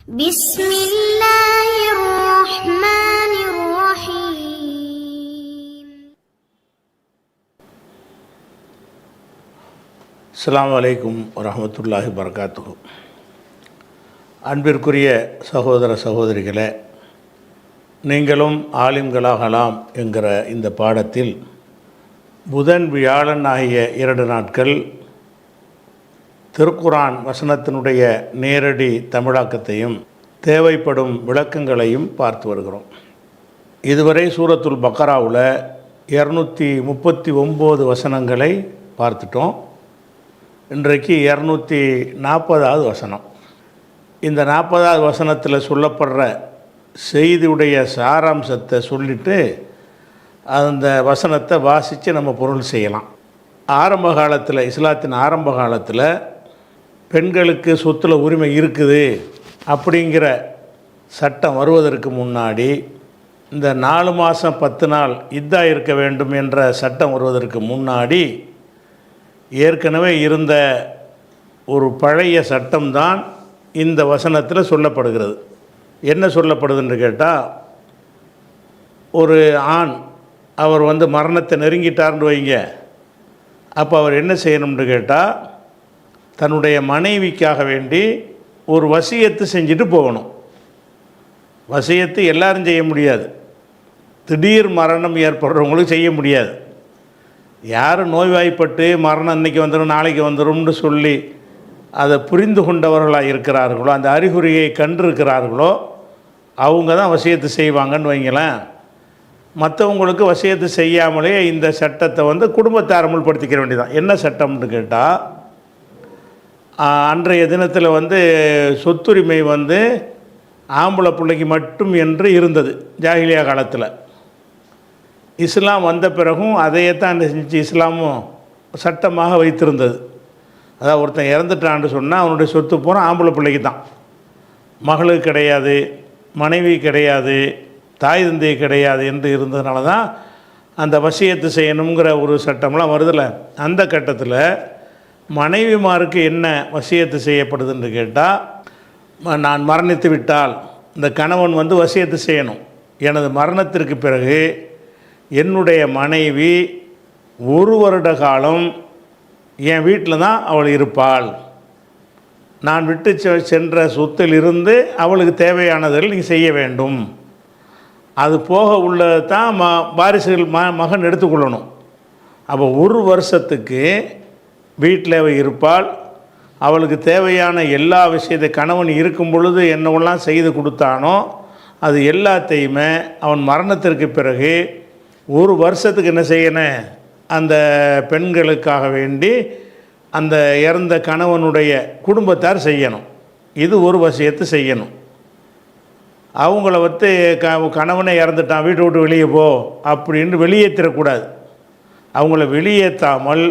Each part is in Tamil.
بسم الله الرحمن الرحيم. அஸ்ஸலாமு அலைக்கும் வரஹ்மத்துல்லாஹி வபரகாத்துஹு. அன்பிற்குரிய சகோதர சகோதரிகளே, நீங்களும் ஆலிம்களாகலாம் என்கிற இந்த பாடத்தில் புதன் வியாழன் ஆகிய 2 நாட்கள் திருக்குரான் வசனத்தினுடைய நேரடி தமிழாக்கத்தையும் தேவைப்படும் விளக்கங்களையும் பார்த்து வருகிறோம். இதுவரை சூரத்துல் பக்கராவில் 239 வசனங்களை பார்த்துட்டோம். இன்றைக்கு 240வது வசனம். இந்த 40வது வசனத்தில் சொல்லப்படுற செய்தியுடைய சாராம்சத்தை சொல்லிவிட்டு அந்த வசனத்தை வாசித்து நம்ம பொருள் செய்யலாம். ஆரம்ப காலத்தில், இஸ்லாத்தின் ஆரம்ப காலத்தில் பெண்களுக்கு சொத்துல உரிமை இருக்குது அப்படிங்கிற சட்டம் வருவதற்கு முன்னாடி, இந்த 4 மாதம் 10 நாள் இத்தா இருக்க வேண்டும் என்ற சட்டம் வருவதற்கு முன்னாடி ஏற்கனவே இருந்த ஒரு பழைய சட்டம்தான் இந்த வசனத்தில் சொல்லப்படுகிறது. என்ன சொல்லப்படுதுன்னு கேட்டால், ஒரு ஆண் அவர் மரணத்தை நெருங்கிட்டார்னு வைங்க. அப்போ அவர் என்ன செய்யணும்னு கேட்டால், தன்னுடைய மனைவிக்காக வேண்டி ஒரு வசியத்து செஞ்சுட்டு போகணும். வசியத்து எல்லாரும் செய்ய முடியாது. திடீர் மரணம் ஏற்படுறவங்களுக்கு செய்ய முடியாது. யார் நோய்வாய்ப்பட்டு மரணம் இன்றைக்கி வந்துடும் நாளைக்கு வந்துடும்னு சொல்லி அதை புரிந்து கொண்டவர்களாக இருக்கிறார்களோ, அந்த அறிகுறியை கண்டிருக்கிறார்களோ, அவங்க தான் வசியத்து செய்வாங்கன்னு வைங்களேன். மற்றவங்களுக்கு வசியத்து செய்யாமலே இந்த சட்டத்தை குடும்பத்தை அமல்படுத்திக்கிற வேண்டியதான். என்ன சட்டம்னு கேட்டால், அன்றைய தினத்தில் சொத்துரிமை ஆம்பளை பிள்ளைக்கு மட்டும் என்று இருந்தது ஜாஹிலியா காலத்தில். இஸ்லாம் வந்த பிறகும் அதையே தான் செஞ்சு இஸ்லாமும் சட்டமாக வைத்திருந்தது. அதாவது ஒருத்தன் இறந்துட்டான்னு சொன்னால் அவனுடைய சொத்து பூரா ஆம்பளை பிள்ளைக்கு தான். மகளுக்கு கிடையாது, மனைவி கிடையாது, தாய் தந்தை கிடையாது என்று இருந்ததுனால தான் அந்த வசியத்து செய்யணுங்கிற ஒரு சட்டம்லாம் வருதில்ல. அந்த கட்டத்தில் மனைவிமாருக்கு என்ன வசியத்து செய்யப்படுதுன்னு கேட்டால், நான் மரணித்து விட்டால் இந்த கணவன் வசியத்து செய்யணும். எனது மரணத்திற்கு பிறகு என்னுடைய மனைவி 1 வருட காலம் என் வீட்டில் தான் அவள் இருப்பாள். நான் விட்டு சென்ற சொத்திலிருந்து அவளுக்கு தேவையானதில் நீங்கள் செய்ய வேண்டும். அது போக உள்ளது தான் வாரிசுகள் மகன் எடுத்துக்கொள்ளணும். அப்போ 1 வருஷத்துக்கு வீட்டில் அவள் இருப்பாள். அவளுக்கு தேவையான எல்லா விஷயத்தை கணவன் இருக்கும் பொழுது என்னவெல்லாம் செய்து கொடுத்தானோ அது எல்லாத்தையுமே அவன் மரணத்திற்கு பிறகு 1 வருஷத்துக்கு என்ன செய்யணும், அந்த பெண்களுக்காக வேண்டி அந்த இறந்த கணவனுடைய குடும்பத்தார் செய்யணும். இது ஒரு வசியத்து செய்யணும். அவங்கள கணவனே இறந்துட்டான், வீட்டை விட்டு வெளியே போ அப்படின்னு வெளியேற்றிடக்கூடாது. அவங்கள வெளியேற்றாமல்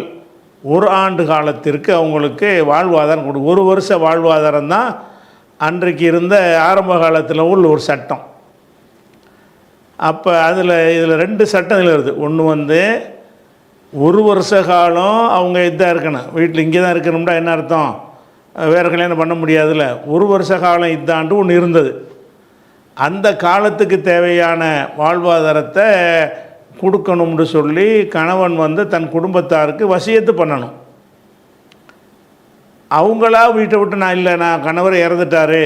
1 ஆண்டு காலத்திற்கு அவங்களுக்கு வாழ்வாதாரம் கொடு. 1 வருஷ வாழ்வாதாரம் தான் அன்றைக்கு இருந்த ஆரம்ப காலத்தில் உள்ள ஒரு சட்டம். அப்போ இதில் 2 சட்டம் இதில் இருக்குது. ஒன்று 1 வருஷ காலம் அவங்க இதாக இருக்கணும், வீட்டில் இங்கே தான் இருக்கணும்னா என்ன அர்த்தம், வேறு கல்யாணம் பண்ண முடியாதுல்ல. 1 வருஷ காலம் இதாண்டு ஒன்று இருந்தது. அந்த காலத்துக்கு தேவையான வாழ்வாதாரத்தை கொடுக்கணும்னு சொல்லி கணவன் தன் குடும்பத்தாருக்கு வசியத்து பண்ணணும். அவங்களா வீட்டை விட்டு நான் கணவர் இறந்துட்டார்,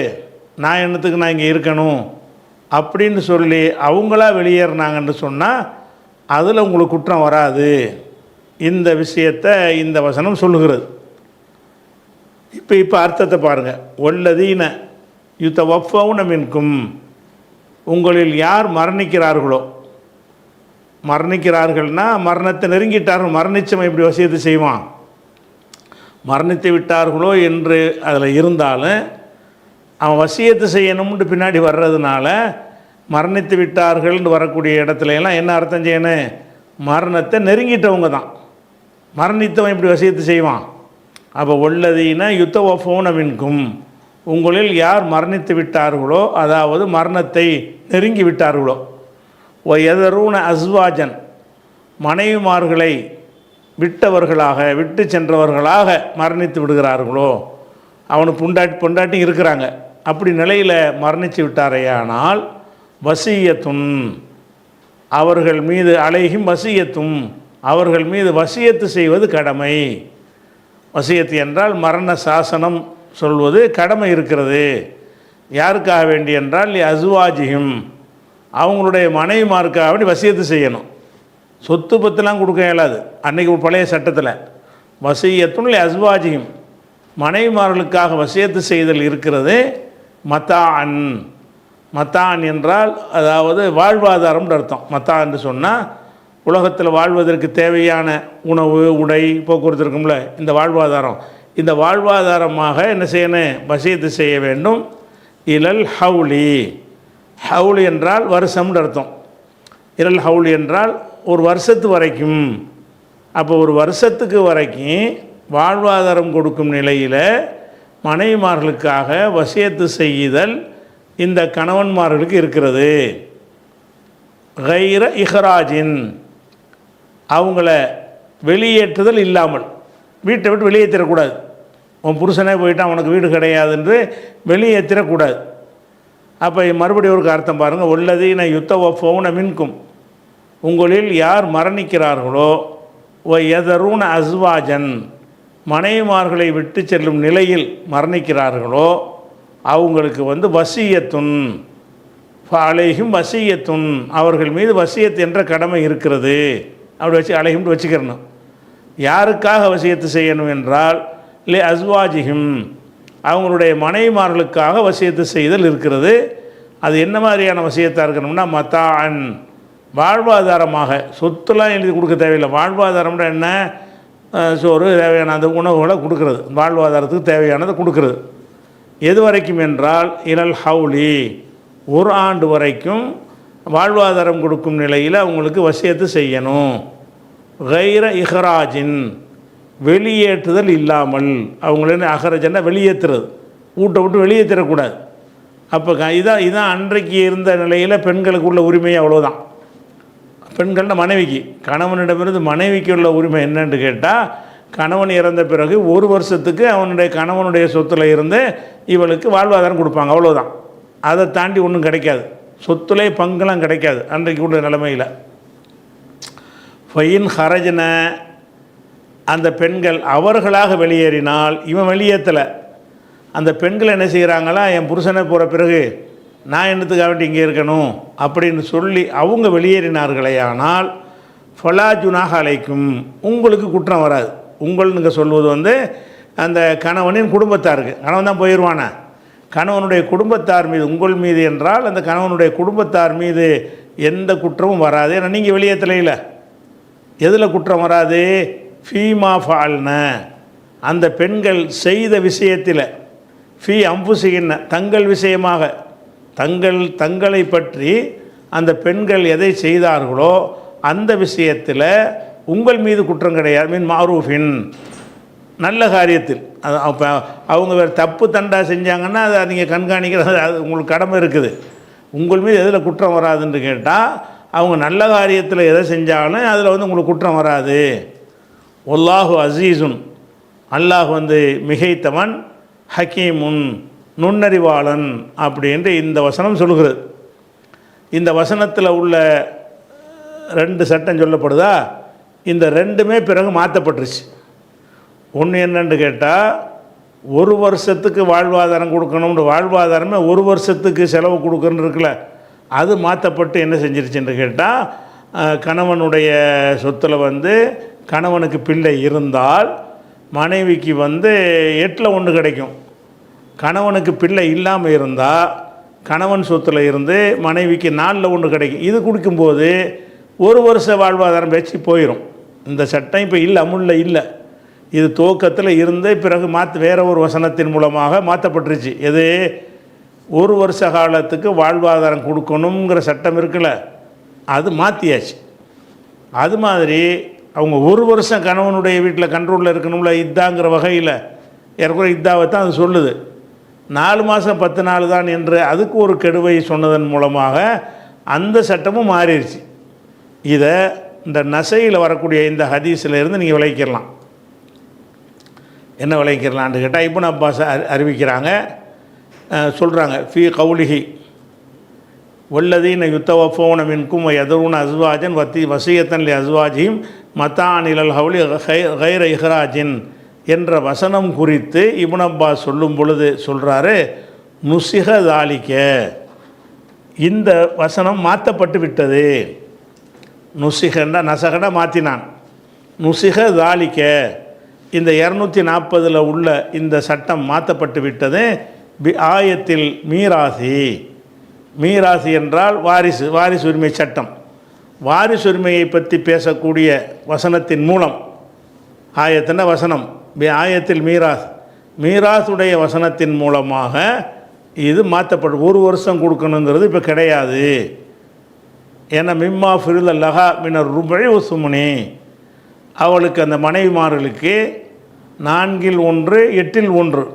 நான் என்னத்துக்கு நான் இங்கே இருக்கணும் அப்படின்னு சொல்லி அவங்களா வெளியேறினாங்கன்னு சொன்னால் அதில் உங்களுக்கு குற்றம் வராது. இந்த விஷயத்தை இந்த வசனம் சொல்லுகிறது. இப்போ அர்த்தத்தை பாருங்கள். ஒல்லதீன யுத்தவஃபவுன மின்கும், உங்களில் யார் மரணிக்கிறார்கள்னா மரணத்தை நெருங்கிட்டார்கள். மரணிச்சவன் இப்படி வசியத்தை செய்வான். மரணித்து விட்டார்களோ என்று அதில் இருந்தாலும் அவன் வசியத்து செய்யணும்னு பின்னாடி வர்றதுனால மரணித்து விட்டார்கள்னு வரக்கூடிய இடத்துல எல்லாம் என்ன அர்த்தம் செய்யணும், மரணத்தை நெருங்கிட்டவங்க தான். மரணித்தவன் இப்படி வசியத்து செய்வான். அப்போ ஒல்லதீன யுத்தவஃபவுன மின்கும், உங்களில் யார் மரணித்து விட்டார்களோ, அதாவது மரணத்தை நெருங்கி விட்டார்களோ, எதரூன அஸ்வாஜன், மனைவிமார்களை விட்டு சென்றவர்களாக மரணித்து விடுகிறார்களோ, அவனுக்கு பொண்டாட்டி இருக்கிறாங்க, அப்படி நிலையில் மரணித்து விட்டாரேயானால் வசியத்துன் அவர்கள் மீது அலைஹிம் வசியத்தும் அவர்கள் மீது வசியத்து செய்வது கடமை. வசியத்து என்றால் மரண சாசனம் சொல்வது கடமை இருக்கிறது. யாருக்காக வேண்டி என்றால் அஸ்வாஜிஹிம் அவங்களுடைய மனைவிமாருக்காக வேண்டி வசியத்து செய்யணும். சொத்து பத்துலாம் கொடுக்க இயலாது அன்றைக்கி பழைய சட்டத்தில். வசியத்துன் அஸ்வாஜிஹிம் மனைவிமார்களுக்காக வசியத்து செய்தல் இருக்கிறது. மத்தான் மத்தான் என்றால் அதாவது வாழ்வாதாரம்னு அர்த்தம். மத்தா என்று சொன்னால் உலகத்தில் வாழ்வதற்கு தேவையான உணவு உடை போக்குவரத்து இருக்கும்ல, இந்த வாழ்வாதாரம். இந்த வாழ்வாதாரமாக என்ன செய்யணும்? வசியத்து செய்ய வேண்டும். இலல் ஹவுலி ஹவுலி என்றால் வருஷம்னு அர்த்தம். இலல் ஹவுலி என்றால் ஒரு வருஷத்து வரைக்கும். அப்போ ஒரு வருஷத்துக்கு வரைக்கும் வாழ்வாதாரம் கொடுக்கும் நிலையில் மனைவிமார்களுக்காக வசியத்து செய்தல் இந்த கணவன்மார்களுக்கு இருக்கிறது. கைர இஹ்ராஜின் அவங்கள வெளியேற்றுதல் இல்லாமல், வீட்டை விட்டு வெளியேற்றிடக்கூடாது. உன் புருஷனே போயிட்டான் உனக்கு வீடு கிடையாது என்று வெளியேற்றிடக்கூடாது. அப்போ மறுபடியும் ஒரு அர்த்தம் பாருங்கள். உள்ளதீன யுத்தவஃபௌன மின்கும் உங்களில் யார் மரணிக்கிறார்களோ எதரூன அஸ்வாஜன் மனைவிமார்களை விட்டு செல்லும் நிலையில் மரணிக்கிறார்களோ அவங்களுக்கு வசியத்துன் அலைஹிம் வசியத்துன் அவர்கள் மீது வசியத் என்ற கடமை இருக்கிறது. அப்படி வச்சு அலைஹிம்னு வச்சுக்கிறணும். யாருக்காக வசியத்து செய்யணும் என்றால் அஸ்வாஜிஹிம் அவங்களுடைய மனைவிமார்களுக்காக வசியத்து செய்தல் இருக்கிறது. அது என்ன மாதிரியான வசியத்தாக இருக்கணும்னா மத்தான் வாழ்வாதாரமாக, சொத்துலாம் எழுதி கொடுக்க தேவையில்லை. வாழ்வாதாரம்னா என்ன? சோறு தேவையான அந்த உணவுகளை கொடுக்கறது, வாழ்வாதாரத்துக்கு தேவையானதை கொடுக்கறது. எது வரைக்கும் என்றால் இலல் ஹவுலி ஒரு ஆண்டு வரைக்கும் வாழ்வாதாரம் கொடுக்கும் நிலையில் அவங்களுக்கு வசியத்து செய்யணும். கைர இஹ்ராஜின் வெளியேற்றுதல் இல்லாமல். அவங்கள அஹ்ரஜன்னா வெளியேற்றுறது, வீட்டை விட்டு வெளியேற்றக்கூடாது. அப்போ இதான் அன்றைக்கு இருந்த நிலையில் பெண்களுக்கு உள்ள உரிமை. அவ்வளோதான். பெண்கள்னா மனைவிக்கு, கணவனிடமிருந்து மனைவிக்கு உள்ள உரிமை என்னன்னு கேட்டால், கணவன் இறந்த பிறகு ஒரு வருஷத்துக்கு அவனுடைய கணவனுடைய சொத்துல இருந்து இவளுக்கு வாழ்வாதாரம் கொடுப்பாங்க. அவ்வளோதான். அதை தாண்டி ஒன்றும் கிடைக்காது. சொத்துல பங்குலாம் கிடைக்காது அன்றைக்கு உள்ள நிலைமையில். ஃபைன் ஹரஜன அந்த பெண்கள் அவர்களாக வெளியேறினால், இவன் வெளியேற்றலை, அந்த பெண்கள் என்ன செய்கிறாங்களா, என் புருஷனை போகிற பிறகு நான் என்னத்துக்காக வேண்டி இங்கே இருக்கணும் அப்படின்னு சொல்லி அவங்க வெளியேறினார்களே ஆனால் ஃபலா ஜுனாஹ அலைக்கும் உங்களுக்கு குற்றம் வராது. உங்கள்னுங்க சொல்வது அந்த கணவனின் குடும்பத்தாருக்கு. கணவன் தான் போயிடுவானே, கணவனுடைய குடும்பத்தார் மீது, உங்கள் மீது என்றால் அந்த கணவனுடைய குடும்பத்தார் மீது எந்த குற்றமும் வராது. ஏன்னா நீங்கள் வெளியேற்றலையில். எதில் குற்றம் வராது? ஃபீமா ஃபால்ன அந்த பெண்கள் செய்த விஷயத்தில், ஃபீ அம்புசிகின்ன தங்கள் விஷயமாக, தங்களை பற்றி அந்த பெண்கள் எதை செய்தார்களோ அந்த விஷயத்தில் உங்கள் மீது குற்றம் கிடையாது. மீன் மாரூஃபின் நல்ல காரியத்தில். அது அப்போ அவங்க வேறு தப்பு தண்டா செஞ்சாங்கன்னா அதை நீங்கள் கண்காணிக்கிறது, அது உங்களுக்கு கடமை இருக்குது. உங்கள் மீது எதில் குற்றம் வராதுன்னு கேட்டால், அவங்க நல்ல காரியத்தில் எதை செஞ்சாலும் அதில் உங்களுக்கு குற்றம் வராது. வல்லாஹு அசீசுன் அல்லாஹ் மிகைத்தவன், ஹக்கீமுன் நுண்ணறிவாளன் அப்படின்ட்டு இந்த வசனம் சொல்கிறது. இந்த வசனத்தில் உள்ள 2 சட்டம் சொல்லப்படுதா? இந்த 2மே பிறகு மாற்றப்பட்டுருச்சு. ஒன்று என்னன்னு கேட்டால், ஒரு வருஷத்துக்கு வாழ்வாதாரம் கொடுக்கணும்னு, வாழ்வாதாரமே ஒரு வருஷத்துக்கு செலவு கொடுக்கணுன்னு இருக்குல்ல, அது மாற்றப்பட்டு என்ன செஞ்சிருச்சுன்னு கேட்டால், கணவனுடைய சொத்தில் கணவனுக்கு பிள்ளை இருந்தால் மனைவிக்கு 8ல் 1 கிடைக்கும். கணவனுக்கு பிள்ளை இல்லாமல் இருந்தால் கணவன் சொத்தில் இருந்து மனைவிக்கு 4ல் 1 கிடைக்கும். இது கொடுக்கும்போது ஒரு வருஷ வாழ்வாதாரம் வச்சு போயிடும். இந்த சட்டம் இப்போ இல்லை, அமுல்ல இல்லை. இது துவக்கத்தில் இருந்து பிறகு வேறு ஒரு வசனத்தின் மூலமாக மாற்றப்பட்டுருச்சு. எது? ஒரு வருஷ காலத்துக்கு வாழ்வாதாரம் கொடுக்கணுங்கிற சட்டம் இருக்குல்ல, அது மாற்றியாச்சு. அது மாதிரி அவங்க ஒரு வருஷம் கணவனுடைய வீட்டில் கண்ட்ரோலில் இருக்கணும்ல, இதாங்கிற வகையில் ஏற்கனவே இதாவை தான் அது சொல்லுது. 4 மாதம் 10 நாள் தான் என்று அதுக்கு ஒரு கெடுவை சொன்னதன் மூலமாக அந்த சட்டமும் மாறிடுச்சு. இதை இந்த நசையில் வரக்கூடிய இந்த ஹதீஸில் இருந்து நீங்கள் விளைவிக்கலாம். என்ன விளைவிக்கலான்னு கேட்டால், இப்னு அப்பாஸ் அறிவிக்கிறாங்க, சொல்கிறாங்க. ஃபி கவுலிஹி வல்லதீன யுத்தவஃபோன மின்கும் யதூன அஸ்வாஜன் வசியத்தன் லி அஸ்வாஜியும் மத்தானிலல் ஹவுலி கைர இஹ்ராஜின் என்ற வசனம் குறித்து இப்னு அப்பாஸ் சொல்லும் பொழுது சொல்கிறாரு, நுசிக தாலிக்க, இந்த வசனம் மாற்றப்பட்டு விட்டது. நுசிகண்டா நசகண்டா மாற்றினான். நுசிக தாலிக்க, இந்த 240 உள்ள இந்த சட்டம் மாற்றப்பட்டு விட்டது. பி ஆயத்தில் மீராசி, மீராசி என்றால் வாரிசு, வாரிசு உரிமை சட்டம். வாரிசு உரிமையை பற்றி பேசக்கூடிய வசனத்தின் மூலம், ஆயத்தின வசனம் பி ஆயத்தில் மீராஸ், மீராசுடைய வசனத்தின் மூலமாக இது மாற்றப்படும். 1 வருஷம் கொடுக்கணுங்கிறது இப்போ கிடையாது. ஏன்னா மிம்மா ஃபிருல் லஹா மினர் ருபை உசுமுனி, அவளுக்கு அந்த மனைவிமார்களுக்கு 4 1 8 1,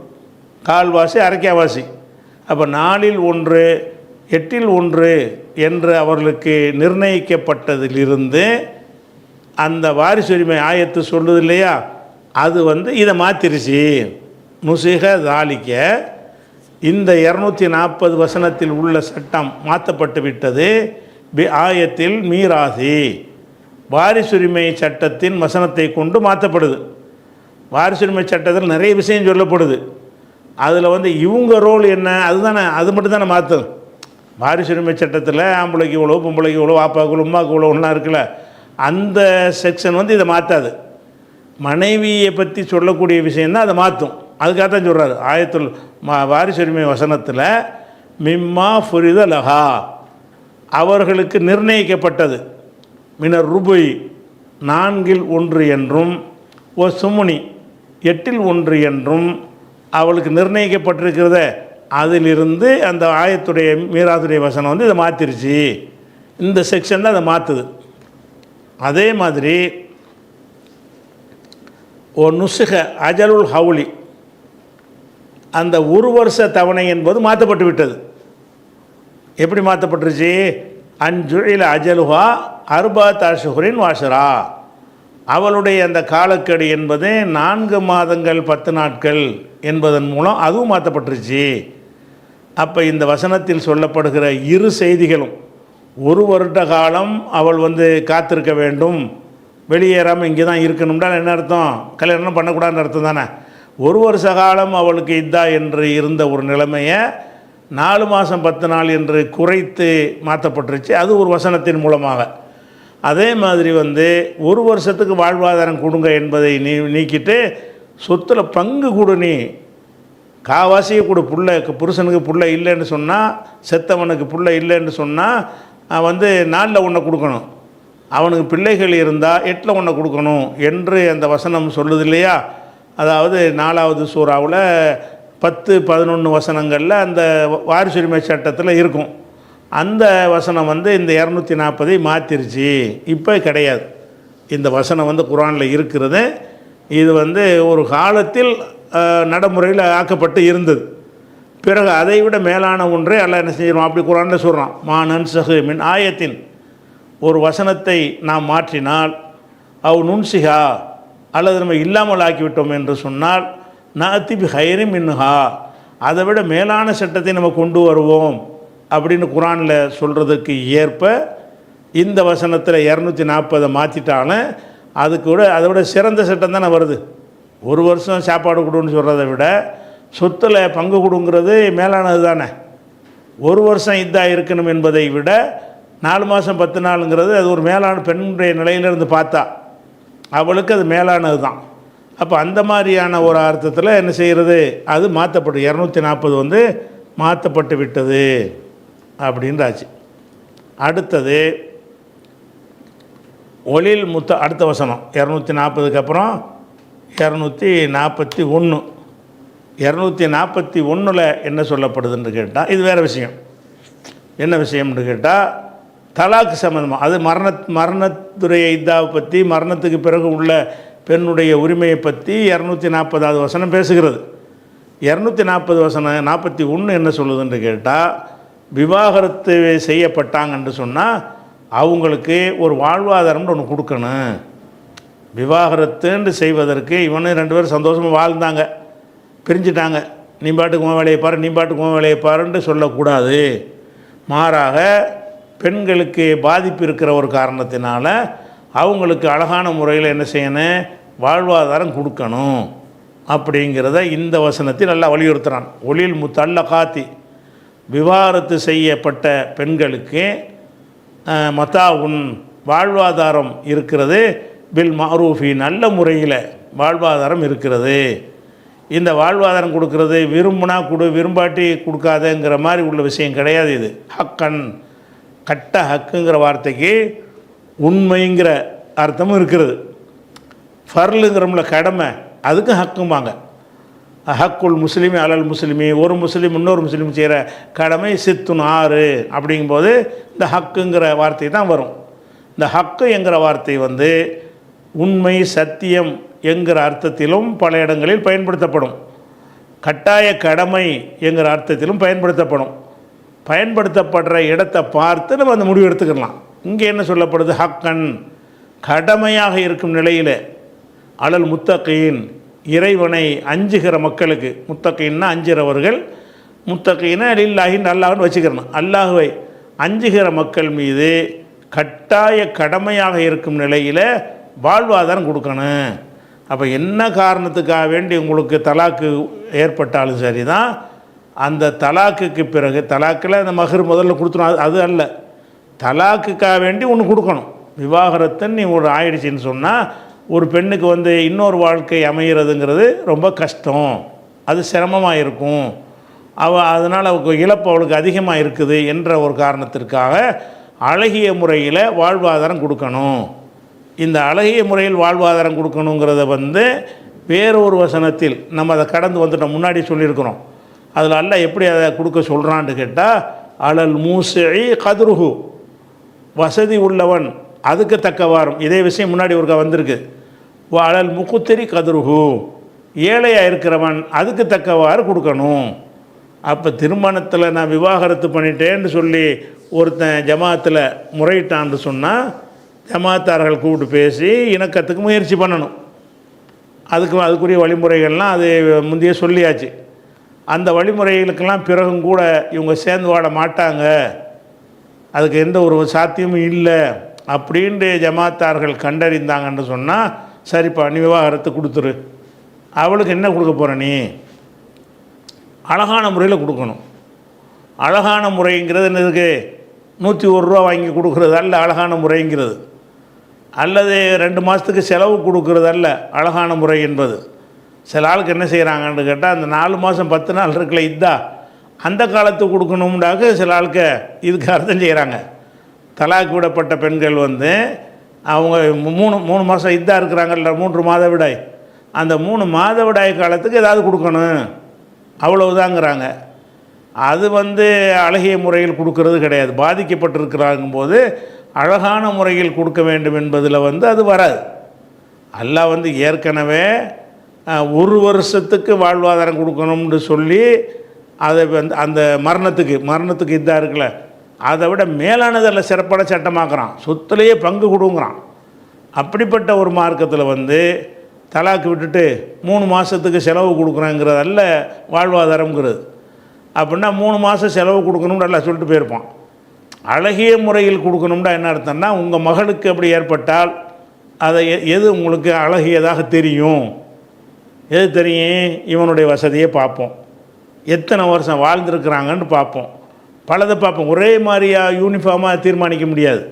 கால்வாசி அரைக்காவாசி. அப்போ 4 1 8 1 என்று அவர்களுக்கு நிர்ணயிக்கப்பட்டதிலிருந்து அந்த வாரிசுரிமை ஆயத்து சொல்லுது இல்லையா, அது இதை மாற்றிருச்சு. நுசிக தாலிக்க, இந்த 240 வசனத்தில் உள்ள சட்டம் மாற்றப்பட்டு விட்டது. பி ஆயத்தில் மீராசி, வாரிசுரிமை சட்டத்தின் வசனத்தை கொண்டு மாற்றப்படுது. வாரிசுரிமை சட்டத்தில் நிறைய விஷயம் சொல்லப்படுது. அதில் இவங்க ரோல் என்ன, அதுதானே, அது மட்டும் தானே மாற்றும். வாரிசுரிமை சட்டத்தில் ஆம்பளைக்கு இவ்வளோ, பொம்பளைக்கு இவ்வளோ, வாப்பாவுக்கு உமாவுக்கு இவ்வளோ ஒன்றா இருக்குல்ல, அந்த செக்ஷன் இதை மாற்றாது. மனைவியை பற்றி சொல்லக்கூடிய விஷயந்தான் அதை மாற்றும். அதுக்காக தான் சொல்கிறாரு ஆயத்துல் வாரிசுரிமை வசனத்தில் மிம்மா ஃபுரித லஹா, அவர்களுக்கு நிர்ணயிக்கப்பட்டது. மினர் ருபை 4 1 என்றும் ஓ சுமுனி 8 1 என்றும் அவளுக்கு நிர்ணயிக்கப்பட்டிருக்கிறத, அதிலிருந்து அந்த ஆயத்துடைய மீராதுடைய வசனம் இதை மாற்றிருச்சு. இந்த செக்ஷன் தான் அதை மாற்றுது. அதே மாதிரி ஓ நுசுக அஜலுல் ஹவுலி, அந்த 1 வருஷ தவணை என்பது மாற்றப்பட்டு விட்டது. எப்படி மாற்றப்பட்டுருச்சு? அஞ்சுழில் அஜலுஹா அர்பாத் அஷ்ஹுரின் வாஷரா, அவளுடைய அந்த காலக்கெடு என்பது 4 மாதங்கள் 10 நாட்கள் என்பதன் மூலம் அதுவும் மாற்றப்பட்டுருச்சு. அப்போ இந்த வசனத்தில் சொல்லப்படுகிற 2 செய்திகளும், 1 வருட காலம் அவள் காத்திருக்க வேண்டும், வெளியேறாமல் இங்கே தான் இருக்கணும்னா என்ன அர்த்தம்? கல்யாணம் பண்ணக்கூடாதுன்னு அர்த்தம் தானே. 1 வருஷ காலம் அவளுக்கு இதா என்று இருந்த ஒரு நிலைமையை 4 மாதம் 10 நாள் என்று குறைத்து மாற்றப்பட்டுருச்சு. அது ஒரு வசனத்தின் மூலமாக. அதே மாதிரி 1 வருஷத்துக்கு வாழ்வாதாரம் கொடுங்க என்பதை நீக்கிட்டு சொத்தில் பங்கு கொடு, நீ காவாசியை கொடு. புருஷனுக்கு புள்ள இல்லைன்னு சொன்னால், செத்தவனுக்கு புள்ள இல்லைன்னு சொன்னால் 4 ஒன்றை கொடுக்கணும், அவனுக்கு பிள்ளைகள் இருந்தால் 8 ஒன்றை கொடுக்கணும் என்று அந்த வசனம் சொல்லுது இல்லையா. அதாவது 4வது சூறாவில் 10 11 வசனங்களில் அந்த வாரிசுரிமை சட்டத்தில் இருக்கும். அந்த வசனம் இந்த 240 மாற்றிருச்சு. இப்போ கிடையாது. இந்த வசனம் குர்ஆனில் இருக்கிறது. இது ஒரு காலத்தில் நடைமுறையில் ஆக்கப்பட்டு இருந்தது. பிறகு அதை விட மேலான ஒன்றே அல்லாஹ் என்ன செஞ்சிடும், அப்படி குர்ஆனில் சொல்கிறான், மா நன்சஹு மின் ஆயத்தின், ஒரு வசனத்தை நாம் மாற்றினால், அவ் நுன்சிஹா, அல்லது நம்ம இல்லாமல் ஆக்கிவிட்டோம் என்று சொன்னால், நஅத்தி பி ஹைரின் மின்ஹா, அதை விட மேலான சட்டத்தை நம்ம கொண்டு வருவோம் அப்படின்னு குர்ஆனில் சொல்கிறதுக்கு ஏற்ப இந்த வசனத்தில் 240 மாற்றிட்டாலும் அதுக்கு விட அதை விட சிறந்த சட்டம் தானே வருது. 1 வருஷம் சாப்பாடு கொடுன்னு சொல்கிறத விட சொத்தில் பங்கு கொடுங்கிறது மேலானது தானே. 1 வருஷம் இதாக இருக்கணும் என்பதை விட 4 மாதம் 10 நாளுங்கிறது அது ஒரு மேலான பெண்ணுடைய நிலையிலிருந்து பார்த்தா அவளுக்கு அது மேலானது தான். அப்போ அந்த மாதிரியான ஒரு அர்த்தத்தில் என்ன செய்கிறது, அது மாற்றப்பட்டு 240 மாற்றப்பட்டு விட்டது அப்படின்றாச்சு. அடுத்தது ஒலில் அடுத்த வசனம் 240க்கு அப்புறம் 241. 241 என்ன சொல்லப்படுதுன்னு கேட்டால், இது வேறு விஷயம். என்ன விஷயம்னு கேட்டால், தலாக்கு சம்மந்தமாக, அது மரணத்துடைய இதாவை பற்றி, மரணத்துக்கு பிறகு உள்ள பெண்ணுடைய உரிமையை பற்றி 240வது வசனம் பேசுகிறது. 240 வசனம் 41 என்ன சொல்லுதுன்னு கேட்டால், விவாகரத்து செய்யப்பட்டாங்கன்னு சொன்னால் அவங்களுக்கு ஒரு வாழ்வாதாரம்னு ஒன்று கொடுக்கணும். விவாகரத்துன்னு செய்வதற்கு இவனு 2 பேரும் சந்தோஷமாக வாழ்ந்தாங்க, பிரிஞ்சிட்டாங்க, நீ பாட்டுக்கு உன் வேலையை பாரு, நீ பாட்டுக்கு உன் வேலையை பாருன்னு சொல்லக்கூடாது. மாறாக பெண்களுக்கு பாதிப்பு இருக்கிற ஒரு காரணத்தினால அவங்களுக்கு அழகான முறையில் என்ன செய்யணும், வாழ்வாதாரம் கொடுக்கணும் அப்படிங்கிறத இந்த வசனத்தில் நல்லா வலியுறுத்துகிறான். ஒளில் முத்தல்லகாத்தி, விவாகரத்து செய்யப்பட்ட பெண்களுக்கு மத்தாவுன் வாழ்வாதாரம் இருக்கிறது, பில் மஅரூஃபி நல்ல முறையில் வாழ்வாதாரம் இருக்கிறது. இந்த வாழ்வாதாரம் கொடுக்கறது விரும்புனா கொடு, விரும்பாட்டி கொடுக்காதங்கிற மாதிரி உள்ள விஷயம் கிடையாது. இது ஹக்கன், கட்ட ஹக்குங்கிற வார்த்தைக்கு உண்மைங்கிற அர்த்தமும் இருக்கிறது. ஃபர்லுங்கிறோம்ல கடமை, அதுக்கும் ஹக்கும்பாங்க. ஹக்குல் முஸ்லீமி அலல் முஸ்லிமி, ஒரு முஸ்லீம் இன்னொரு முஸ்லீம் செய்கிற கடமை சித்துன் 6 அப்படிங்கும்போது இந்த ஹக்குங்கிற வார்த்தை தான் வரும். இந்த ஹக்கு என்கிற வார்த்தை வந்து உண்மை சத்தியம் என்கிற அர்த்தத்திலும் பல இடங்களில் பயன்படுத்தப்படும். கட்டாய கடமை என்கிற அர்த்தத்திலும் பயன்படுத்தப்படும். பயன்படுத்தப்படுற இடத்தை பார்த்து நம்ம அந்த முடிவு எடுத்துக்கலாம். இங்கே என்ன சொல்லப்படுது, ஹக்கன் கடமையாக இருக்கும் நிலையில், அலல் முத்தகீன் இறைவனை அஞ்சுகிற மக்களுக்கு, முத்தகீன்னா அஞ்சுகிறவர்கள், முத்தகீனா லில்லாஹின் அல்லாஹ்னு வச்சுக்கிறணும், அல்லாஹுவை அஞ்சுகிற மக்கள் மீது கட்டாய கடமையாக இருக்கும் நிலையில் வாழ்வாதாரம் கொடுக்கணும். அப்போ என்ன காரணத்துக்காக வேண்டி உங்களுக்கு தலாக்கு ஏற்பட்டாலும் சரி தான், அந்த தலாக்குக்கு பிறகு, தலாக்கில் அந்த மகர் முதல்ல கொடுத்துரும், அது அல்ல, தலாக்குக்காக வேண்டி ஒன்று கொடுக்கணும். விவாகரத்துன்னு நீ ஒரு ஆயிடுச்சின்னு சொன்னால் ஒரு பெண்ணுக்கு வந்து இன்னொரு வாழ்க்கை அமைகிறதுங்கிறது ரொம்ப கஷ்டம், அது சிரமமாக இருக்கும், அதனால் அவளுக்கு இழப்பு அவளுக்கு அதிகமாக இருக்குது என்ற ஒரு காரணத்திற்காக அழகிய முறையில் வாழ்வாதாரம் கொடுக்கணும். இந்த அழகிய முறையில் வாழ்வாதாரம் கொடுக்கணுங்கிறத வந்து வேறொரு வசனத்தில் நம்ம அதை கடந்து வந்துட்டோம், முன்னாடி சொல்லியிருக்கிறோம். அதில் அல்லாஹ் எப்படி அதை கொடுக்க சொல்கிறான்னு கேட்டால், அலல் மூசை கதுருஹு, வசதி உள்ளவன் அதுக்கு தக்கவாறும், இதே விஷயம் முன்னாடி ஒருக்கா வந்திருக்கு. அலல் முக்குத்திரி கதுருஹு, ஏழையாக இருக்கிறவன் அதுக்கு தக்கவாறு கொடுக்கணும். அப்போ திருமணத்தில் நான் விவாகரத்து பண்ணிட்டேன்னு சொல்லி ஒருத்தன் ஜமாத்தில் முறையிட்டான்னு சொன்னால் ஜமாத்தார்கள் கூப்பிட்டு பேசி இணக்கத்துக்கு முயற்சி பண்ணணும். அதுக்குரிய வழிமுறைகள்லாம் அது முந்தைய சொல்லியாச்சு. அந்த வழிமுறைகளுக்கெல்லாம் பிறகும் கூட இவங்க சேர்ந்து வாழ மாட்டாங்க, அதுக்கு எந்த ஒரு சாத்தியமும் இல்லை அப்படின்ட்டு ஜமாத்தார்கள் கண்டறிந்தாங்கன்னு சொன்னால், சரிப்பா நீ விவாகரத்து கொடுத்துரு. அவளுக்கு என்ன கொடுக்க போகிற, நீ அழகான முறையில் கொடுக்கணும். அழகான முறைங்கிறது என்னதுக்கு, 101 ரூபா வாங்கி கொடுக்குறது அல்ல அழகான முறைங்கிறது, அல்லது 2 மாதத்துக்கு செலவு கொடுக்குறது அல்ல அழகான முறை என்பது. சில ஆளுக்கு என்ன செய்கிறாங்கன்னு கேட்டால், அந்த 4 மாதம் 10 நாள் இருக்கல இதா, அந்த காலத்துக்கு கொடுக்கணும்னாக்க சில ஆளுக்கு இதுக்கு அர்த்தம் செய்கிறாங்க. தலாக்கு விடப்பட்ட பெண்கள் வந்து அவங்க 3 மாதம் இதா இருக்கிறாங்கல்ல, 3 மாதவிடாய், அந்த 3 மாதவிடாய் காலத்துக்கு ஏதாவது கொடுக்கணும் அவ்வளவுதாங்கிறாங்க. அது வந்து அழகிய முறையில் கொடுக்கறது கிடையாது. பாதிக்கப்பட்டிருக்கிறாங்கும் போது அழகான முறையில் கொடுக்க வேண்டும் என்பதில் வந்து அது வராது. அல்லாஹ் வந்து ஏற்கனவே 1 வருஷத்துக்கு வாழ்வாதாரம் கொடுக்கணும்னு சொல்லி அதை வந்து அந்த மரணத்துக்கு இதாக இருக்குல்ல, அதை விட மேலானதில் சிறப்பான சட்டமாக்குறான், சொத்துலேயே பங்கு கொடுங்குறான். அப்படிப்பட்ட ஒரு மார்க்கத்தில் வந்து தலாக்கு விட்டுட்டு 3 மாதத்துக்கு செலவு கொடுக்குறேங்கிறதல்ல வாழ்வாதாரங்கிறது. அப்படின்னா 3 மாதம் செலவு கொடுக்கணும்னு நல்லா சொல்லிட்டு போயிருப்பான். அழகிய முறையில் கொடுக்கணும்னா என்ன அர்த்தம்னா, உங்கள் மகளுக்கு அப்படி ஏற்பட்டால் அதை எது உங்களுக்கு அழகியதாக தெரியும், எது தெரியும், இவனுடைய வசதியை பார்ப்போம், எத்தனை வருஷம் வாழ்ந்துருக்குறாங்கன்னு பார்ப்போம், பலதை பார்ப்போம். ஒரே மாதிரியாக யூனிஃபார்மாக தீர்மானிக்க முடியாது.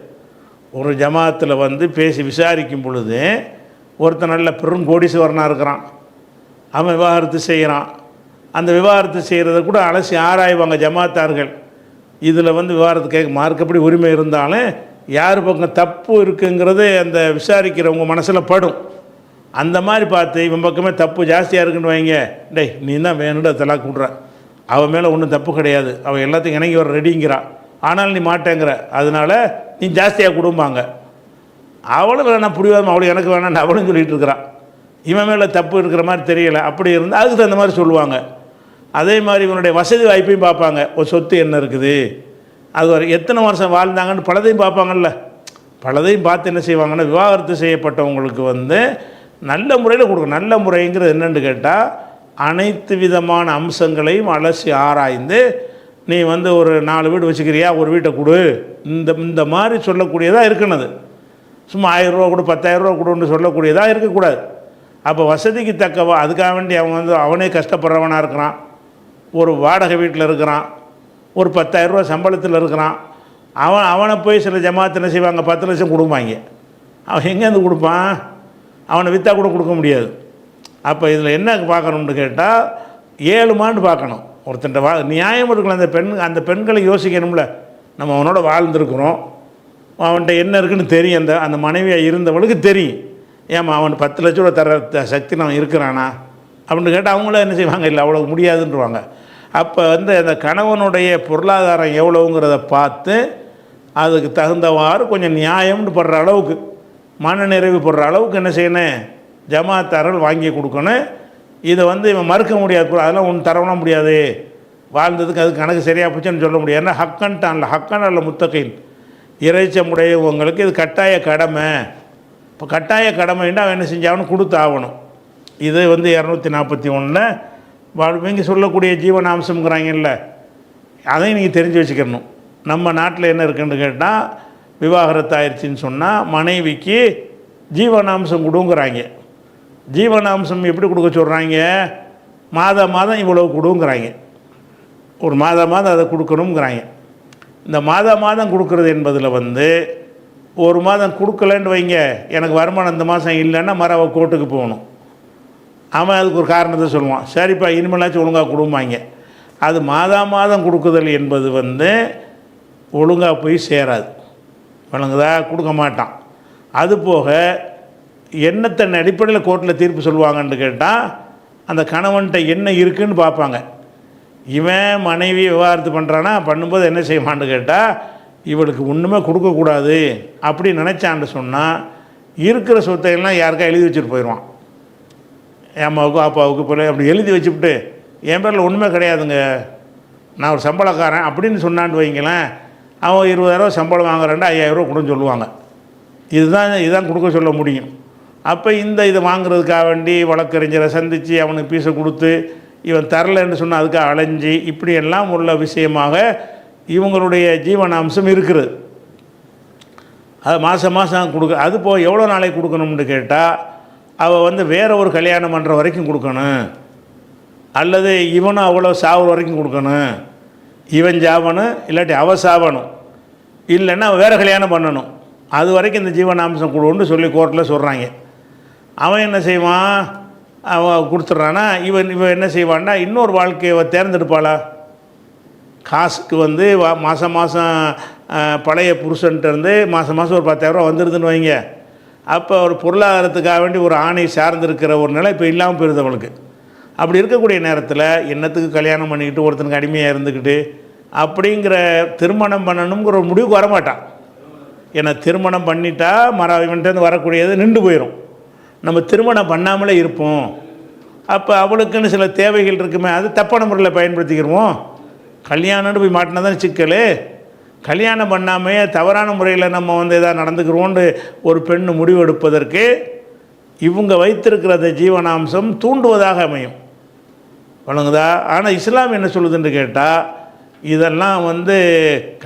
ஒரு ஜமாத்தில் வந்து பேசி விசாரிக்கும் பொழுது ஒருத்தன் நல்ல பெரும் கோடீஸ்வரனாக இருக்கிறான், அவன் விவாகரத்து செய்கிறான். அந்த விவாகரத்து செய்கிறத கூட அலசி ஆராய்வாங்க ஜமாத்தார்கள். இதில் வந்து விவாகரத்து கேட்க மார்க்கப்படி உரிமை இருந்தாலும் யார் பக்கம் தப்பு இருக்குங்கிறது அந்த விசாரிக்கிறவங்க மனசில் படும். அந்த மாதிரி பார்த்து இவன் பக்கமே தப்பு ஜாஸ்தியாக இருக்குன்னு வைங்க, டேய் நீ தான் வேணுட தலாக்கு விட்ற, அவன் மேலே ஒன்றும் தப்பு கிடையாது, அவன் எல்லாத்தையும் இணங்கி வர ரெடிங்கிறான், ஆனால் நீ மாட்டேங்கிற, அதனால் நீ ஜாஸ்தியாக கொடும்பாங்க. அவளும் வேணாம் புரியாமல் அவளும் எனக்கு வேணான்னு அவளும் சொல்லிகிட்டு இருக்கிறான். இவன் மேலே தப்பு இருக்கிற மாதிரி தெரியலை, அப்படி இருந்தால் அதுக்கு தகுந்த மாதிரி சொல்லுவாங்க. அதே மாதிரி இவனுடைய வசதி வாய்ப்பையும் பார்ப்பாங்க, ஒரு சொத்து என்ன இருக்குது, அது ஒரு எத்தனை வருஷம் வாழ்ந்தாங்கன்னு பலதையும் பார்ப்பாங்கல்ல. பலதையும் பார்த்து என்ன செய்வாங்கன்னா, விவாகரத்து செய்யப்பட்டவங்களுக்கு வந்து நல்ல முறையில் கொடுக்கணும். நல்ல முறைங்கிறது என்னென்னு கேட்டால், அனைத்து விதமான அம்சங்களையும் அலசி ஆராய்ந்து நீ வந்து ஒரு 4 வீடு வச்சுக்கிறியா, ஒரு வீட்டை கொடு, இந்த மாதிரி சொல்லக்கூடியதாக இருக்கணும். அது சும்மா 1000 ரூபா கொடு, 10,000 ரூபா கொடுன்னு சொல்லக்கூடியதாக இருக்கக்கூடாது. அப்போ வசதிக்கு தக்கவா அதுக்காக வேண்டி அவன் வந்து அவனே கஷ்டப்படுறவனாக இருக்கிறான், ஒரு வாடகை வீட்டில் இருக்கிறான், ஒரு 10,000 ரூபா சம்பளத்தில் இருக்கிறான், அவனை போய் சில ஜமாத்து என்ன செய்வாங்க, 10 லட்சம் கொடுப்பாங்க. அவன் எங்கேருந்து கொடுப்பான்? அவனை விற்றா கூட கொடுக்க முடியாது. அப்போ இதில் என்ன பார்க்கணும்னு கேட்டால் 7 மாண்டு பார்க்கணும். ஒருத்தன் நியாயம் இருக்கலாம். அந்த பெண்களை யோசிக்கணும்ல. நம்ம அவனோட வாழ்ந்துருக்குறோம், அவன்கிட்ட என்ன இருக்குன்னு தெரியும், அந்த மனைவியாக இருந்தவனுக்கு தெரியும். ஏம்மா அவன் 10 லட்ச ரூபா தர சக்தி நான் இருக்கிறானா அப்படின்னு கேட்டால் அவங்கள என்ன செய்வாங்க, இல்லை அவ்வளோ முடியாதுன்றவாங்க. அப்போ வந்து அந்த கணவனுடைய பொருளாதாரம் எவ்வளோங்கிறத பார்த்து அதுக்கு தகுந்தவாறு கொஞ்சம் நியாயம்னு படுற அளவுக்கு, மன நிறைவு படுற அளவுக்கு என்ன செய்யணும், ஜமாத்தாரர்கள் வாங்கி கொடுக்கணும். இதை வந்து இவன் மறுக்க முடியாது, அதெல்லாம் ஒன்று தரவலாம் முடியாது, வாழ்ந்ததுக்கு அது கணக்கு சரியாக போச்சுன்னு சொல்ல முடியாது. ஏன்னா ஹக்கன் அல்ல முத்தகைன், இறைச்சமுடையவங்களுக்கு இது கட்டாய கடமை. இப்போ கட்டாய கடமைன்னா அவன் என்ன செஞ்சாகணும், கொடுத்து ஆகணும். இது வந்து 241 இங்கே சொல்லக்கூடிய ஜீவனாம்சம்ங்கிறாங்கல்ல, அதையும் நீங்கள் தெரிஞ்சு வச்சுக்கணும். நம்ம நாட்டில் என்ன இருக்குன்னு கேட்டால், விவாகரத்து ஆயிடுச்சின்னு சொன்னால் மனைவிக்கு ஜீவனாம்சம் கொடுங்கிறாங்க. ஜீவனாம்சம் எப்படி கொடுக்க சொல்கிறாங்க, மாதம் இவ்வளோ கொடுங்கிறாங்க. ஒரு மாதம் அதை கொடுக்கணுங்கிறாங்க. இந்த மாதம் கொடுக்குறது என்பதில் வந்து ஒரு மாதம் கொடுக்கலன்னு வைங்க, எனக்கு வருமானம் இந்த மாதம் இல்லைன்னா மரவ கோர்ட்டுக்கு போகணும். அவன் அதுக்கு ஒரு காரணத்தை சொல்லுவான், சரிப்பா இனிமேலாச்சும் ஒழுங்காக கொடுப்பாங்க. அது மாதம் கொடுக்குதல் என்பது வந்து ஒழுங்காக போய் சேராது, வழங்குதா, கொடுக்க மாட்டான். அதுபோக என்னத்தன் அடிப்படையில் கோர்ட்டில் தீர்ப்பு சொல்லுவாங்கன்னு கேட்டால், அந்த கணவன்கிட்ட என்ன இருக்குதுன்னு பார்ப்பாங்க. இவன் மனைவி விவாகரத்து பண்ணுறான்னா பண்ணும்போது என்ன செய்வான்னு கேட்டால், இவளுக்கு ஒன்றுமே கொடுக்கக்கூடாது அப்படி நினச்சான்னு சொன்னால் இருக்கிற சொத்தையெல்லாம் யாருக்கா எழுதி வச்சுட்டு போயிடுவான். என் அம்மாவுக்கும் அப்பாவுக்கு பிள்ளை அப்படி எழுதி வச்சுவிட்டு, என் பேரில் ஒன்றுமே கிடையாதுங்க, நான் ஒரு சம்பளக்காரன் அப்படின்னு சொன்னான்னு வைங்களேன், அவன் 20,000 சம்பளம் வாங்குறான்டா 5,000 ரூபா கொடுன்னு சொல்லுவாங்க. இதுதான் கொடுக்க சொல்ல முடியும். அப்போ இதை வாங்குறதுக்காக வேண்டி வழக்கறிஞரை சந்தித்து அவனுக்கு பீஸை கொடுத்து இவன் தரலைன்னு சொன்னால் அதுக்காக அலைஞ்சி இப்படியெல்லாம் உள்ள விஷயமாக இவங்களுடைய ஜீவனாம்சம் இருக்குது. அது மாதம் கொடுக்க. அது போக எவ்வளோ நாளைக்கு கொடுக்கணும்னு கேட்டால், அவள் வந்து வேறு ஒரு கல்யாணம் பண்ணுற வரைக்கும் கொடுக்கணும், அல்லது இவனும் அவ்வளோ சாவு வரைக்கும் கொடுக்கணும். இவன் சாவணும், இல்லாட்டி அவள் சாவணும், இல்லைன்னா வேறு கல்யாணம் பண்ணணும், அது வரைக்கும் இந்த ஜீவனாம்சம் கொடுன்னு சொல்லி கோர்ட்டில் சொல்கிறாங்க. அவன் என்ன செய்வான், அவன் கொடுத்துட்றான்னா இவன் என்ன செய்வான்னா இன்னொரு வாழ்க்கையை தேர்ந்தெடுப்பாளா. காசுக்கு வந்து மாதம் பழைய புருஷன்ட்டு மாதம் ஒரு 10,000 ரூபா வந்துடுதுன்னு வைங்க. அப்போ ஒரு பொருளாதாரத்துக்காக வேண்டி ஒரு ஆணை சார்ந்திருக்கிற ஒரு நிலை இப்போ இல்லாமல் போயிருது அவளுக்கு. அப்படி இருக்கக்கூடிய நேரத்தில் என்னத்துக்கு கல்யாணம் பண்ணிக்கிட்டு ஒருத்தனுக்கு அடிமையாக இருந்துக்கிட்டு அப்படிங்கிற திருமணம் பண்ணணுங்கிற ஒரு முடிவுக்கு வரமாட்டான். ஏன்னா திருமணம் பண்ணிட்டா இவன்கிட்டருந்து வரக்கூடியது நின்று போயிடும். நம்ம திருமணம் பண்ணாமலே இருப்போம். அப்போ அவளுக்குன்னு சில தேவைகள் இருக்குமே, அது தப்பான முறையில் பயன்படுத்திக்கிறோம். கல்யாணம்னு போய் மாட்டினா தான் சிக்கல். கல்யாணம் பண்ணாமையே தவறான முறையில் நம்ம வந்து எதாவது நடந்துக்கிறோன்னு ஒரு பெண் முடிவெடுப்பதற்கு இவங்க வைத்திருக்கிற அந்த ஜீவனாம்சம் தூண்டுவதாக அமையும், வழங்குதா. ஆனால் இஸ்லாம் என்ன சொல்லுதுன்னு கேட்டால், இதெல்லாம் வந்து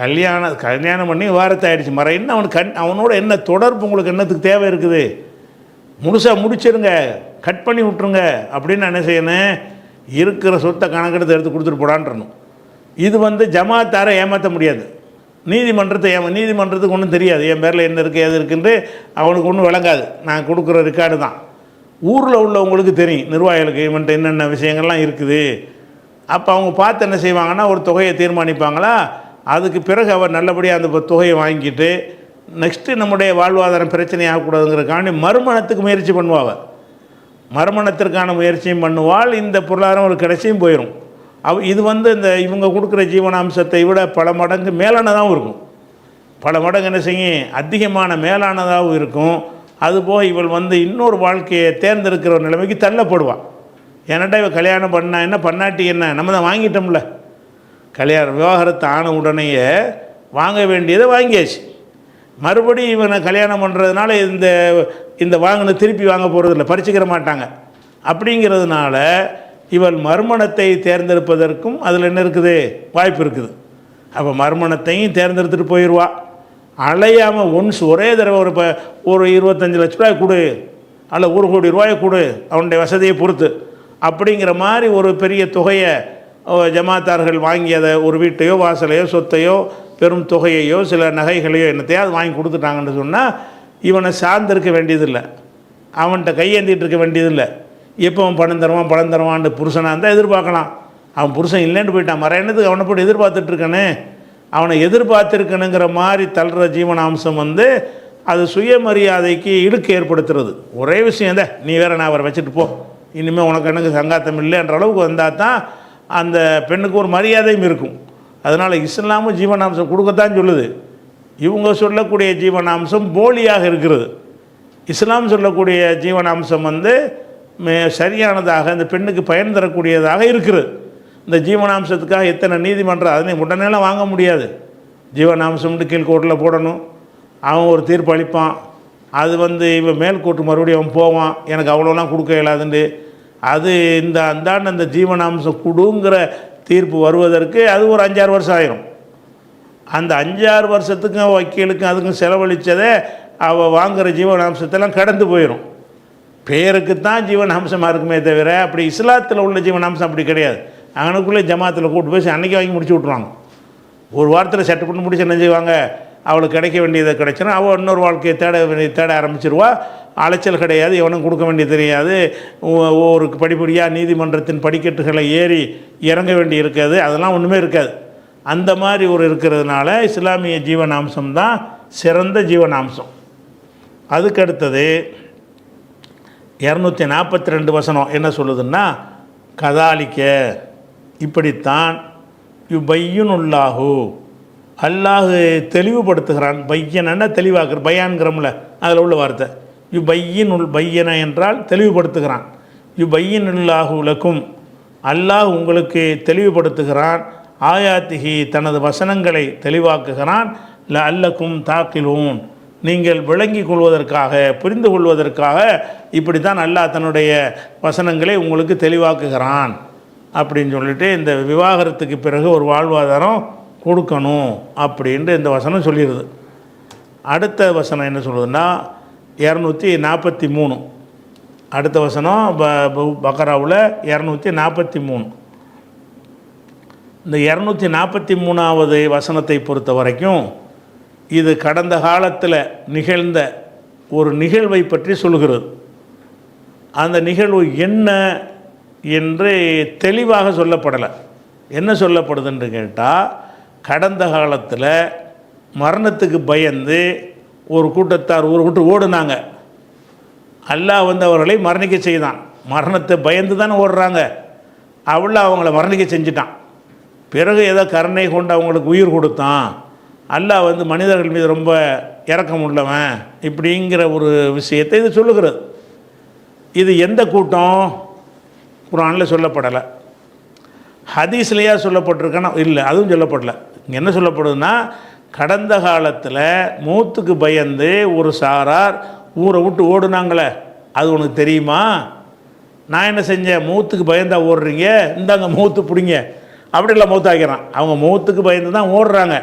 கல்யாணம் பண்ணி வாரத்தாயிடுச்சு மர இன்னும் அவனோட என்ன தொடர்பு, உங்களுக்கு என்னத்துக்கு தேவை இருக்குது, முழுசாக முடிச்சிருங்க, கட் பண்ணி விட்ருங்க அப்படின்னு என்ன செய்யணும், இருக்கிற சொத்தை கணக்கெடுத்து எடுத்து கொடுத்துட்டு போடான்றணும். இது வந்து ஜமாத்தாரை ஏமாற்ற முடியாது. நீதிமன்றத்துக்கு ஒன்றும் தெரியாது, என் பேரில் என்ன இருக்குது எது இருக்குன்ட்டு அவனுக்கு ஒன்றும் விளங்காது. நான் கொடுக்குற ரெக்கார்டு தான். ஊரில் உள்ளவங்களுக்கு தெரியும், நிர்வாகிகளுக்கு இவன்ட்டு என்னென்ன விஷயங்கள்லாம் இருக்குது. அப்போ அவங்க பார்த்து என்ன செய்வாங்கன்னா ஒரு தொகையை தீர்மானிப்பாங்களா, அதுக்கு பிறகு அவர் நல்லபடியாக அந்த தொகையை வாங்கிட்டு நெக்ஸ்ட்டு நம்முடைய வாழ்வாதாரம் பிரச்சனை ஆகக்கூடாதுங்கிறதுக்காண்டி மறுமணத்துக்கு முயற்சி பண்ணுவாள். மறுமணத்திற்கான முயற்சியும் பண்ணுவாள். இந்த பொருளாதாரம் ஒரு கடைசியும் போயிடும். இது வந்து இவங்க கொடுக்குற ஜீவனாம்சத்தை விட பல மடங்கு மேலானதாகவும் இருக்கும். பல மடங்கு என்ன செய்யும், அதிகமான மேலானதாகவும் இருக்கும். அதுபோக இவள் வந்து இன்னொரு வாழ்க்கையை தேர்ந்தெடுக்கிற ஒரு நிலைமைக்கு தள்ளப்படுவாள். ஏன்னாட்டா இவள் கல்யாணம் பண்ணா என்ன, பண்ணாட்டி என்ன, நம்ம தான் வாங்கிட்டோம்ல. விவாகரத்து ஆன உடனேயே வாங்க வேண்டியதை வாங்கியாச்சு. மறுபடியும் இவனை கல்யாணம் பண்ணுறதுனால இந்த வாங்கின திருப்பி வாங்க போகிறதில்ல, பறிச்சுக்கிற மாட்டாங்க. அப்படிங்கிறதுனால இவள் மறுமணத்தை தேர்ந்தெடுப்பதற்கும் அதில் என்ன இருக்குது, வாய்ப்பு இருக்குது. அப்போ மறுமணத்தையும் தேர்ந்தெடுத்துட்டு போயிடுவா. அலையாமல் ஒன்ஸ் ஒரே தடவை ஒரு 25 லட்ச ரூபாய் கொடு, அல்ல 1 கோடி ரூபாயை கொடு, அவனுடைய வசதியை பொறுத்து அப்படிங்கிற மாதிரி ஒரு பெரிய தொகையை ஜமாத்தார்கள் வாங்கி அதை ஒரு வீட்டையோ வாசலையோ சொத்தையோ பெரும் தொகையையோ சில நகைகளையோ என்னத்தையாவது வாங்கி கொடுத்துட்டாங்கன்னு சொன்னால் இவனை சார்ந்திருக்க வேண்டியதில்லை, அவன்கிட்ட கையேந்திட்டு இருக்க வேண்டியதில்லை. எப்போ அவன் பணம் தருவான்னு புருஷனாக இருந்தால் எதிர்பார்க்கலாம். அவன் புருஷன் இல்லைன்னு போயிட்டான், மறையனதுக்கு அவனை போட்டு எதிர்பார்த்துட்ருக்கனே, அவனை எதிர்பார்த்துருக்கணுங்கிற மாதிரி தள்ளுற ஜீவனாம்சம் அது சுயமரியாதைக்கு இழுக்கு ஏற்படுத்துறது. ஒரே விஷயம் தான், நீ வேறு நான் அவரை வச்சுட்டு போ, இனிமேல் உனக்கு எனக்கு சங்காத்தம் இல்லைன்ற அளவுக்கு வந்தால் தான் அந்த பெண்ணுக்கு ஒரு மரியாதையும் இருக்கும். அதனால் இஸ்லாமும் ஜீவனாம்சம் கொடுக்கத்தான் சொல்லுது. இவங்க சொல்லக்கூடிய ஜீவனாம்சம் போலியாக இருக்கிறது. இஸ்லாம் சொல்லக்கூடிய ஜீவனாம்சம் சரியானதாக இந்த பெண்ணுக்கு பயன் தரக்கூடியதாக இருக்கிறது. இந்த ஜீவனாம்சத்துக்காக எத்தனை நீதிமன்றம் அதனை உடனேலாம் வாங்க முடியாது. ஜீவனாம்சம்னு கீழ்கோர்ட்டில் போடணும், அவன் ஒரு தீர்ப்பு அளிப்பான், அது இவன் மேல்கோர்ட்டு மறுபடியும் அவன் போவான், எனக்கு அவ்வளோலாம் கொடுக்க இயலாதுண்டு. அது அந்த ஜீவனாம்சம் கொடுங்கிற தீர்ப்பு வருவதற்கு அது ஒரு 5-6 வருஷம் ஆயிரும். அந்த 5-6 வருஷத்துக்கும் வக்கீலுக்கும் அதுக்கும் செலவழித்ததே அவள் வாங்குகிற ஜீவனாம்சத்தெல்லாம் கடந்து போயிடும். பேருக்கு தான் ஜீவனாம்சமாக இருக்குமே தவிர அப்படி இஸ்லாத்தில் உள்ள ஜீவனாம்சம் அப்படி கிடையாது. அவனுக்குள்ளே ஜமாத்தில் கூட்டு போய் அன்றைக்கி வாங்கி முடிச்சு விட்ருவாங்க. ஒரு வாரத்தில் செட்டு பண்ணி முடிச்சு என்ன செய்வாங்க, அவளுக்கு கிடைக்க வேண்டியதை கிடைச்சினா அவள் இன்னொரு வாழ்க்கையை தேட ஆரம்பிச்சிருவா. அலைச்சல் கிடையாது, எவனும் கொடுக்க வேண்டியது தெரியாது. ஒரு படிப்படியாக நீதிமன்றத்தின் படிக்கட்டுகளை ஏறி இறங்க வேண்டி இருக்காது, அதெல்லாம் ஒன்றுமே இருக்காது. அந்த மாதிரி ஒரு இருக்கிறதுனால இஸ்லாமிய ஜீவனாம்சம் தான் சிறந்த ஜீவனாம்சம். அதுக்கடுத்தது 242 வசனம் என்ன சொல்லுதுன்னா, கதாலிக்க இப்படித்தான் யுபையுனுல்லாஹு அல்லாஹ் தெளிவுபடுத்துகிறான். பையனா தெளிவாக்குற, பயான்கிறோம்ல அதில் உள்ள வார்த்தை. பையன என்றால் தெளிவுபடுத்துகிறான். யுபையினுல்லாஹு லக்கும் அல்லாஹ் உங்களுக்கு தெளிவுபடுத்துகிறான். ஆயாத்திகி தனது வசனங்களை தெளிவாக்குகிறான். லஅல்லக்கும் தாக்கிலூன் நீங்கள் விளங்கிக் கொள்வதற்காக, புரிந்து கொள்வதற்காக இப்படி தான் அல்லாஹ் தன்னுடைய வசனங்களை உங்களுக்கு தெளிவாக்குகிறான் அப்படின்னு சொல்லிட்டு இந்த விவாகரத்துக்கு பிறகு ஒரு வாழ்வாதாரம் கொடுக்கணும் அப்படின்ட்டு இந்த வசனம் சொல்லிடுது. அடுத்த வசனம் என்ன சொல்லுதுன்னா 243 அடுத்த வசனம் பக்கராவில் 243. இந்த 243வது வசனத்தை பொறுத்த வரைக்கும் இது கடந்த காலத்தில் நிகழ்ந்த ஒரு நிகழ்வை பற்றி சொல்கிறது. அந்த நிகழ்வு என்ன என்று தெளிவாக சொல்லப்படலை. என்ன சொல்லப்படுதுன்னு கேட்டால், கடந்த காலத்தில் மரணத்துக்கு பயந்து ஒரு கூட்டத்தார் ஊரை விட்டு ஓடுனாங்க. அல்லாஹ் அவர்களை மரணிக்க செய்தான். மரணத்தை பயந்து தானே ஓடுறாங்க, அவங்கள மரணிக்க செஞ்சிட்டான். பிறகு ஏதோ கருணை கொண்டு அவங்களுக்கு உயிர் கொடுத்தான். அல்லாஹ் மனிதர்கள் மீது ரொம்ப இரக்கம் உள்ளவன் இப்படிங்கிற ஒரு விஷயத்தை இது சொல்லுகிறது. இது எந்த கூட்டம்? குர்ஆனில் சொல்லப்படலை. ஹதீஸ்லையா சொல்லப்பட்டிருக்கானா? இல்லை, அதுவும் சொல்லப்படலை. இங்கே என்ன சொல்லப்படுதுன்னா, கடந்த காலத்தில் மௌத்துக்கு பயந்து ஒரு சாரார் ஊரை விட்டு ஓடுனாங்களே, அது உனக்கு தெரியுமா? நான் என்ன செஞ்சேன்? மௌத்துக்கு பயந்தா ஓடுறீங்க, இந்தாங்க மௌத்து பிடிங்க, அப்படிலாம் மௌத்தாக்கிறான். அவங்க மௌத்துக்கு பயந்து தான் ஓடுறாங்க.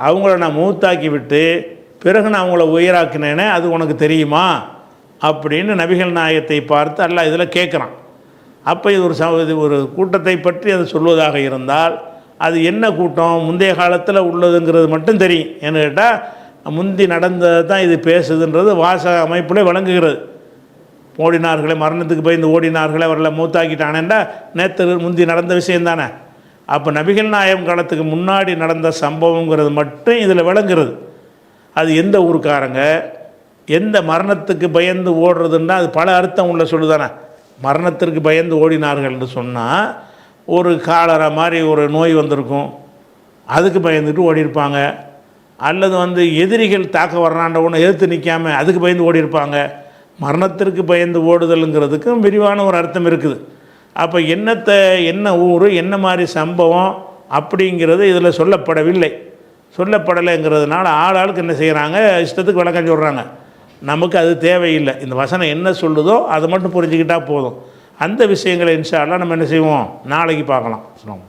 அவங்கள நான் மௌத்தாக்கி விட்டு பிறகு நான் அவங்கள உயிராக்கினேனே, அது உனக்கு தெரியுமா அப்படின்னு நபிகள் நாயகத்தை பார்த்து அல்லாஹ் இதில் கேட்குறான். அப்போ இது ஒரு கூட்டத்தை பற்றி அது சொல்வதாக இருந்தால் அது என்ன கூட்டம், முந்தைய காலத்தில் உள்ளதுங்கிறது மட்டும் தெரியும். ஏன்னு கேட்டால் முந்தி நடந்தது தான் இது பேசுதுன்றது வாசக அமைப்பில் வழங்குகிறது. ஓடினார்களே, மரணத்துக்கு பயந்து ஓடினார்களே, அவர்களை மூத்தாக்கிட்டானேண்டா நேற்று முந்தி நடந்த விஷயம் தானே. அப்போ நபிகள் நாயகம் காலத்துக்கு முன்னாடி நடந்த சம்பவங்கிறது மட்டும் இதில் விளங்குறது. அது எந்த ஊருக்காரங்க எந்த மரணத்துக்கு பயந்து ஓடுறதுன்னா அது பல அர்த்தம் உள்ள சொல்லுதானே. மரணத்திற்கு பயந்து ஓடினார்கள்னு சொன்னால் ஒரு காலரா மாதிரி ஒரு நோய் வந்திருக்கும், அதுக்கு பயந்துட்டு ஓடிருப்பாங்க. அல்லது எதிரிகள் தாக்க வர்றாண்ட ஒன்று எதிர்த்து நிற்காமல் அதுக்கு பயந்து ஓடிருப்பாங்க. மரணத்திற்கு பயந்து ஓடுதலுங்கிறதுக்கும் விரிவான ஒரு அர்த்தம் இருக்குது. அப்போ என்ன ஊர் என்ன மாதிரி சம்பவம் அப்படிங்கிறது இதில் சொல்லப்படவில்லை. சொல்லப்படலைங்கிறதுனால ஆளுக்கு என்ன செய்கிறாங்க, இஷ்டத்துக்கு விளக்கம் சொல்கிறாங்க. நமக்கு அது தேவையில்லை. இந்த வசனம் என்ன சொல்லுதோ அதை மட்டும் புரிஞ்சுக்கிட்டால் போதும். அந்த விஷயங்களை இன்ஷா அல்லாஹ் நம்ம என்ன செய்வோம், நாளைக்கு பார்க்கலாம். அஸ்ஸலாமு